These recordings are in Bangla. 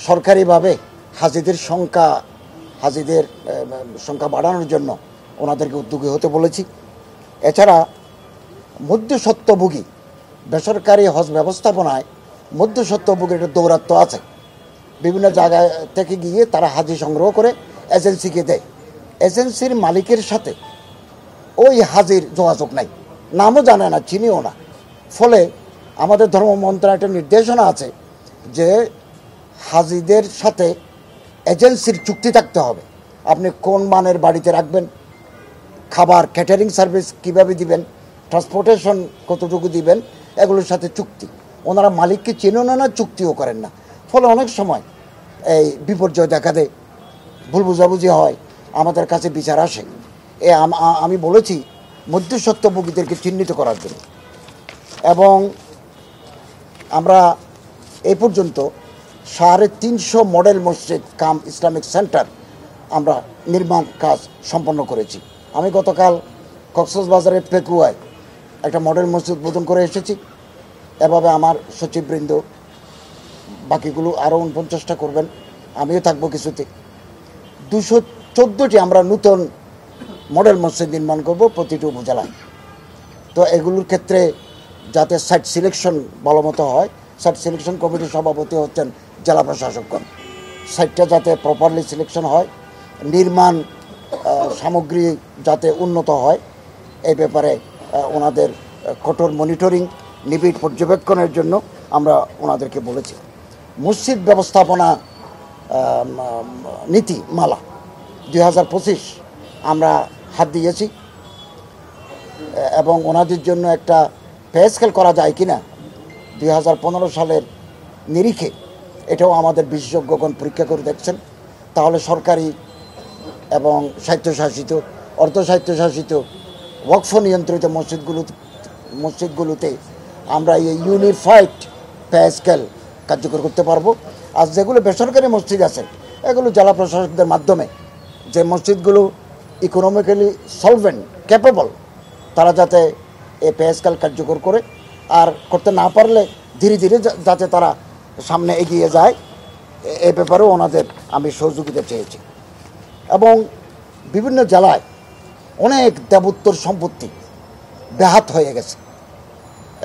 সরকারিভাবে হাজিদের সংখ্যা বাড়ানোর জন্য ওনাদেরকে উদ্যোগী হতে বলেছি। এছাড়া মধ্যস্বত্বভোগী বেসরকারি হজ ব্যবস্থাপনায় মধ্যস্বত্বভোগীর একটা দৌরাত্ম্য আছে। বিভিন্ন জায়গায় থেকে গিয়ে তারা হাজি সংগ্রহ করে এজেন্সিকে দেয়। এজেন্সির মালিকের সাথে ওই হাজির যোগাযোগ নাই, নামও জানে না, চিনিও না। ফলে আমাদের ধর্ম মন্ত্রণালয়ের একটা নির্দেশনা আছে যে হাজিদের সাথে এজেন্সির চুক্তি থাকতে হবে। আপনি কোন মানের বাড়িতে রাখবেন, খাবার ক্যাটারিং সার্ভিস কিভাবে দিবেন, ট্রান্সপোর্টেশন কতটুকু দিবেন, এগুলোর সাথে চুক্তি। ওনারা মালিককে চেনেও না, চুক্তিও করেন না। ফলে অনেক সময় এই বিপর্যয় দেখা দেয়, ভুল বুঝাবুঝি হয়, আমাদের কাছে বিচার আসে। আমি বলেছি মধ্যস্বত্বভোগীদেরকে চিহ্নিত করার জন্য। এবং আমরা এই পর্যন্ত 350 মডেল মসজিদ কাম ইসলামিক সেন্টার আমরা নির্মাণ কাজ সম্পন্ন করেছি। আমি গতকাল কক্সবাজারের পেকুয়ায় একটা মডেল মসজিদ উদ্বোধন করে এসেছি। এভাবে আমার সচিববৃন্দ বাকিগুলো আরও 49টা করবেন, আমিও থাকবো কিছুতে। 214টি আমরা নতুন মডেল মসজিদ নির্মাণ করব প্রতিটি উপজেলায়। তো এগুলোর ক্ষেত্রে যাতে সাইট সিলেকশন ভালোমতো হয়, সাইট সিলেকশন কমিটির সভাপতি হচ্ছেন জেলা প্রশাসকগণ। সাইটটা যাতে প্রপারলি সিলেকশন হয়, নির্মাণ সামগ্রী যাতে উন্নত হয়, এই ব্যাপারে ওনাদের কঠোর মনিটরিং, নিবিড় পর্যবেক্ষণের জন্য আমরা ওনাদেরকে বলেছি। মসজিদ ব্যবস্থাপনা নীতিমালা 2025 আমরা হাত দিয়েছি এবং ওনাদের জন্য একটা পে স্কেল করা যায় কি না 2015 সালের নিরিখে এটাও আমাদের বিশেষজ্ঞগণ পরীক্ষা করে দেখছেন। তাহলে সরকারি এবং স্বায়ত্তশাসিত, অর্ধস্বায়ত্তশাসিত, ওয়াকফ নিয়ন্ত্রিত মসজিদগুলোতে আমরা এই ইউনিফাইড পে স্কেল কার্যকর করতে পারবো। আর যেগুলো বেসরকারি মসজিদ আছে এগুলো জেলা প্রশাসকদের মাধ্যমে, যে মসজিদগুলো ইকোনমিক্যালি সলভেন্ট ক্যাপেবল, তারা যাতে এই পে স্কেল কার্যকর করে, আর করতে না পারলে ধীরে ধীরে যাতে তারা সামনে এগিয়ে যায়, এ ব্যাপারেও ওনাদের আমি সহযোগিতা চেয়েছি। এবং বিভিন্ন জেলায় অনেক দেবোত্তর সম্পত্তি ব্যাহত হয়ে গেছে,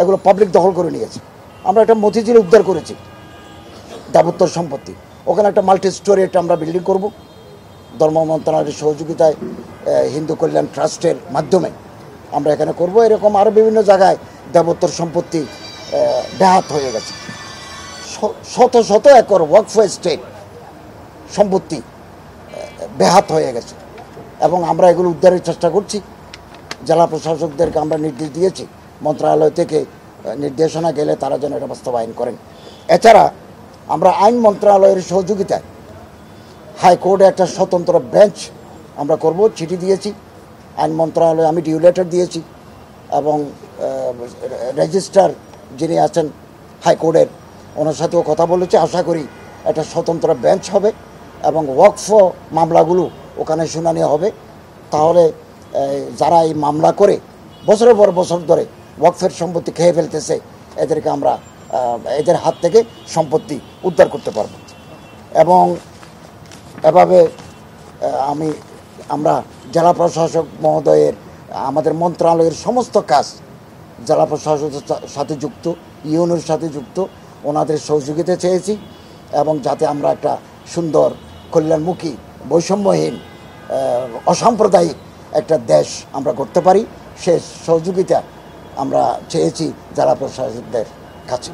এগুলো পাবলিক দখল করে নিয়েছে। আমরা একটা মতিঝিল উদ্ধার করেছি দেবোত্তর সম্পত্তি, ওখানে একটা মাল্টি স্টোরি আমরা বিল্ডিং করব ধর্ম মন্ত্রণালয়ের সহযোগিতায়, হিন্দু কল্যাণ ট্রাস্টের মাধ্যমে আমরা এখানে করব। এরকম আরও বিভিন্ন জায়গায় দেবোত্তর সম্পত্তি ব্যাহত হয়ে গেছে। শত শত একর ওয়াকফ এস্টেট সম্পত্তি ব্যাহত হয়ে গেছে এবং আমরা এগুলো উদ্ধারের চেষ্টা করছি। জেলা প্রশাসকদেরকে আমরা নির্দেশ দিয়েছি, মন্ত্রণালয় থেকে নির্দেশনা গেলে তারা যেন এটা বাস্তবায়ন করেন। এছাড়া আমরা আইন মন্ত্রণালয়ের সহযোগিতায় হাইকোর্টে একটা স্বতন্ত্র বেঞ্চ আমরা করব, চিঠি দিয়েছি আইন মন্ত্রণালয়ে, আমি ডিউ লেটার দিয়েছি এবং রেজিস্ট্রার যিনি আছেন হাইকোর্টের ওনার সাথেও কথা বলেছি। আশা করি একটা স্বতন্ত্র বেঞ্চ হবে এবং ওয়াকফ মামলাগুলো ওখানে শুনানি হবে। তাহলে যারা এই মামলা করে বছরের পর বছর ধরে ওয়াকফের সম্পত্তি খেয়ে ফেলতেছে, এদেরকে আমরা এদের হাত থেকে সম্পত্তি উদ্ধার করতে পারব। এবং এভাবে আমরা জেলা প্রশাসক মহোদয়ের, আমাদের মন্ত্রণালয়ের সমস্ত কাজ জেলা প্রশাসকের সাথে যুক্ত, ইউনিয়নের সাথে যুক্ত, ওনাদের সহযোগিতা চেয়েছি এবং যাতে আমরা একটা সুন্দর কল্যাণমুখী বৈষম্যহীন অসাম্প্রদায়িক একটা দেশ আমরা করতে পারি, সে সহযোগিতা আমরা চেয়েছি জেলা প্রশাসকদের কাছে।